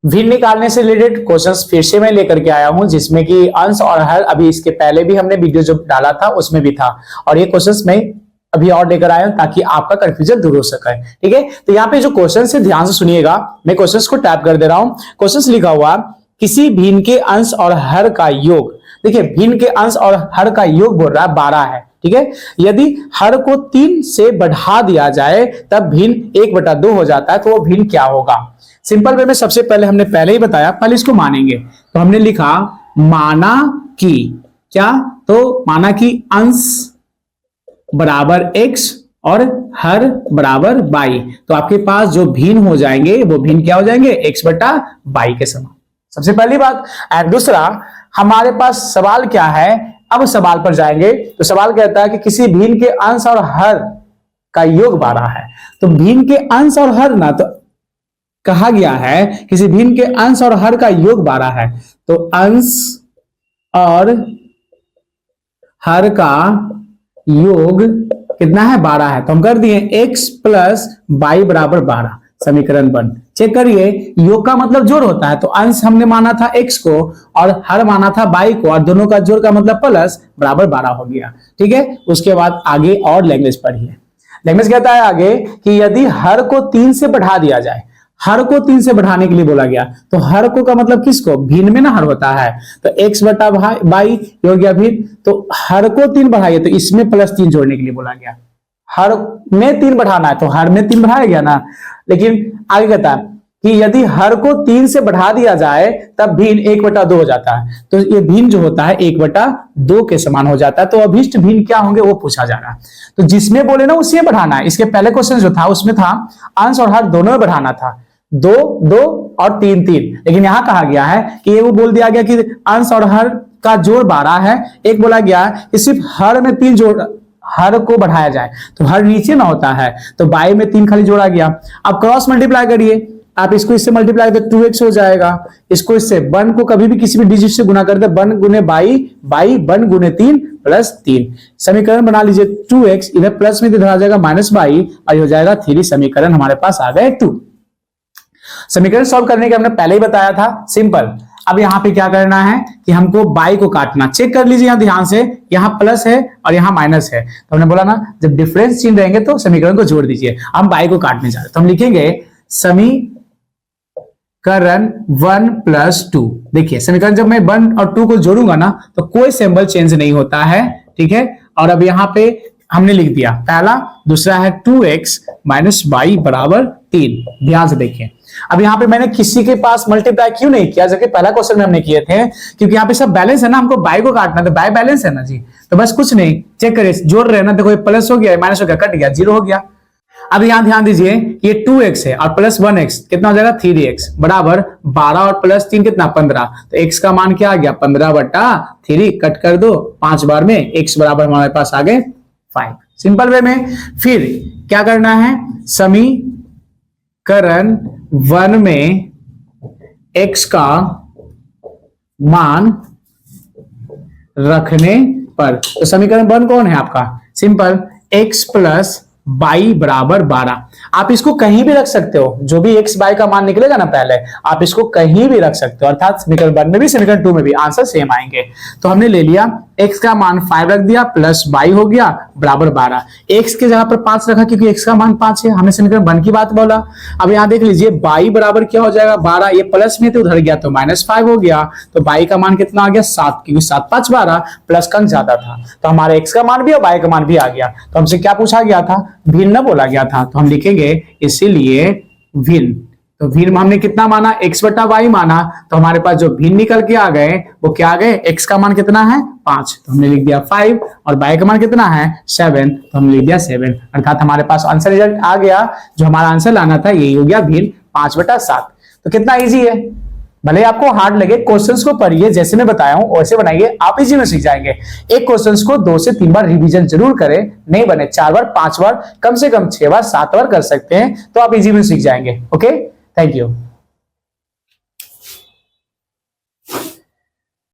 भिन्न निकालने से रिलेटेड क्वेश्चंस फिर से मैं लेकर के आया हूं, जिसमें कि अंश और हर अभी इसके पहले भी हमने वीडियो जो डाला था उसमें भी था, और ये क्वेश्चंस मैं अभी और लेकर आया हूं ताकि आपका कंफ्यूजन दूर हो सके। ठीक है, तो यहाँ पे जो क्वेश्चन है ध्यान से सुनिएगा, मैं क्वेश्चंस को टैप कर दे रहा हूं। क्वेश्चंस लिखा हुआ किसी भिन्न के अंश और हर का योग। देखिए भिन्न के अंश और हर का योग बोल रहा है 12 है। ठीक है, यदि हर को 3 से बढ़ा दिया जाए तब भिन्न 1/2 हो जाता है, तो वो भिन्न क्या होगा? सिंपल वे में सबसे पहले हमने पहले ही बताया, पहले इसको मानेंगे। तो हमने लिखा माना कि क्या, तो माना कि अंश बराबर x और हर बराबर y, तो आपके पास जो भिन्न हो जाएंगे वो भिन्न क्या हो जाएंगे? x/y के समान। सबसे पहली बात। और दूसरा हमारे पास सवाल क्या है, अब सवाल पर जाएंगे तो सवाल कहता है कि किसी भिन्न के अंश और हर का योग 12 है। तो भिन्न के अंश और हर ना, तो कहा गया है किसी भिन्न के अंश और हर का योग 12 है, तो अंश और हर का योग कितना है? 12 है। तो हम कर दिए x + y = 12, समीकरण 1। चेक करिए, योग का मतलब जोड़ होता है, तो अंश हमने माना था x को और हर माना था y को, और दोनों का जोड़ का मतलब प्लस बराबर 12 हो गया। ठीक है, उसके बाद आगे और लैंग्वेज पढ़िए। लैंग्वेज कहता है आगे कि यदि हर को 3 से बढ़ा दिया जाए, हर को 3 से बढ़ाने के लिए बोला गया, तो हर को का मतलब किसको? भिन्न में ना हर होता है, तो x/y हो गया भिन्न, तो हर को 3 बढ़ाइए, तो इसमें +3 जोड़ने के लिए बोला गया। हर में 3 बढ़ाना है तो हर में 3 बढ़ाया गया ना। लेकिन आगे कहता है कि यदि हर को 3 से बढ़ा दिया जाए तब भिन्न 1/2 हो जाता है, तो ये भिन्न जो होता है 1/2 के समान हो जाता है। तो अभिष्ट भिन्न क्या होंगे वो पूछा जा रहा है, तो जिसमें बोले ना उसी में बढ़ाना है। इसके पहले क्वेश्चन जो था उसमें था अंश और हर दोनों में बढ़ाना था, 2 2 और 3 3, लेकिन यहां कहा गया है कि ये वो बोल दिया गया कि अंश और हर का जोड़ 12 है। एक बोला गया कि सिर्फ हर में 3 जोड़, हर को बढ़ाया जाए तो हर नीचे ना होता है, तो बाई में 3 खाली जोड़ा गया। अब क्रॉस मल्टीप्लाई करिए, आप इसको इससे मल्टीप्लाई कर 2x हो जाएगा, इसको इससे 1 को कभी भी किसी भी डिजिट से गुना कर दे, 1 × बाई 1 × 3 + 3, समीकरण बना लीजिए 2x, इधर प्लस में इधर आ जाएगा -y और हो जाएगा 3। समीकरण हमारे पास आ गए 2। समीकरण सॉल्व करने के हमने पहले ही बताया था, सिंपल। अब यहाँ पे क्या करना है कि हमको बाई को काटना। चेक कर लीजिए यहाँ ध्यान से, यहाँ प्लस है और यहाँ माइनस है, तो हमने बोला ना जब डिफरेंस चिन्ह रहेंगे तो समीकरण को जोड़ दीजिए। हम बाई को काटने जा रहे हैं, तो हम लिखेंगे समीकरण 1 + 2। देखिए समीकरण जब मैं 1 और 2 को जोड़ूंगा ना तो कोई सिंबल चेंज नहीं होता है। ठीक है, और अब यहाँ पे हमने लिख दिया पहला, दूसरा है 2x - y = 3। ध्यान से देखिए, अब यहाँ पे मैंने किसी के पास मल्टीप्लाई क्यों नहीं किया, जबकि पहला क्वेश्चन में हमने किए थे, क्योंकि यहाँ पे सब बैलेंस है ना, हमको बाई को काटना है, तो बाई बैलेंस है ना जी, तो बस कुछ नहीं। चेक करिए, जोड़ रहे हैं ना, देखो ये प्लस हो गया, माइनस हो गया, कट गया, 0 हो गया। अब यहाँ ध्यान दीजिए, ये 2x है और प्लस 1x कितना हो जाएगा? 3x बराबर 12 और प्लस 3 कितना? 15। तो x का मान क्या आ गया? 15/3, कट कर दो 5 बार में, x बराबर हमारे पास आ गए 5। सिंपल वे में फिर क्या करना है, समीकरण 1 में x का मान रखने पर, तो समीकरण 1 कौन है आपका? Simple, x + y = 12। आप इसको कहीं भी रख सकते हो, जो भी x y का मान निकलेगा ना पहले, आप इसको कहीं भी रख सकते हो, अर्थात समीकरण 1 में भी समीकरण 2 में भी आंसर सेम आएंगे। तो हमने ले लिया x का मान 5 रख दिया, प्लस y हो गया बराबर 12। x के जगह पर 5 रखा क्योंकि x का मान 5 है, हमने समीकरण 1 की बात बोला। अब यहाँ देख लीजिए y बराबर क्या हो जाएगा? 12, ये प्लस में तो उधर गया तो -5 हो गया, तो y का मान कितना आ गया? 7, क्योंकि 7 5 12, प्लस का अंक ज्यादा था, तो हमारे x का मान भी और y का मान भी आ गया। तो हमसे क्या पूछा गया था? भिन्न बोला गया था, तो हम लिखेंगे इसीलिए भिन्न। तो भिन्न हमने कितना माना? x/y माना, तो हमारे पास जो भिन्न निकल के आ गए वो क्या आ गए? x का मान कितना है? 5, तो हमने लिख दिया 5, और y का मान कितना है? 7, तो हमने लिख दिया 7। अर्थात हमारे पास आंसर रिजल्ट आ गया, जो हमारा आंसर लाना था यही हो गया भिन्न 5/7। तो कितना इजी है, भले आपको हार्ड लगे, क्वेश्चंस को पढ़िए, जैसे मैं बताया हूं वैसे बनाइए, आप इजी में सीख जाएंगे। एक क्वेश्चंस को 2 से 3 बार रिवीजन जरूर करें, नहीं बने 4 बार 5 बार, कम से कम 6 बार 7 बार कर सकते हैं, तो आप इजी में सीख जाएंगे। Okay, thank you.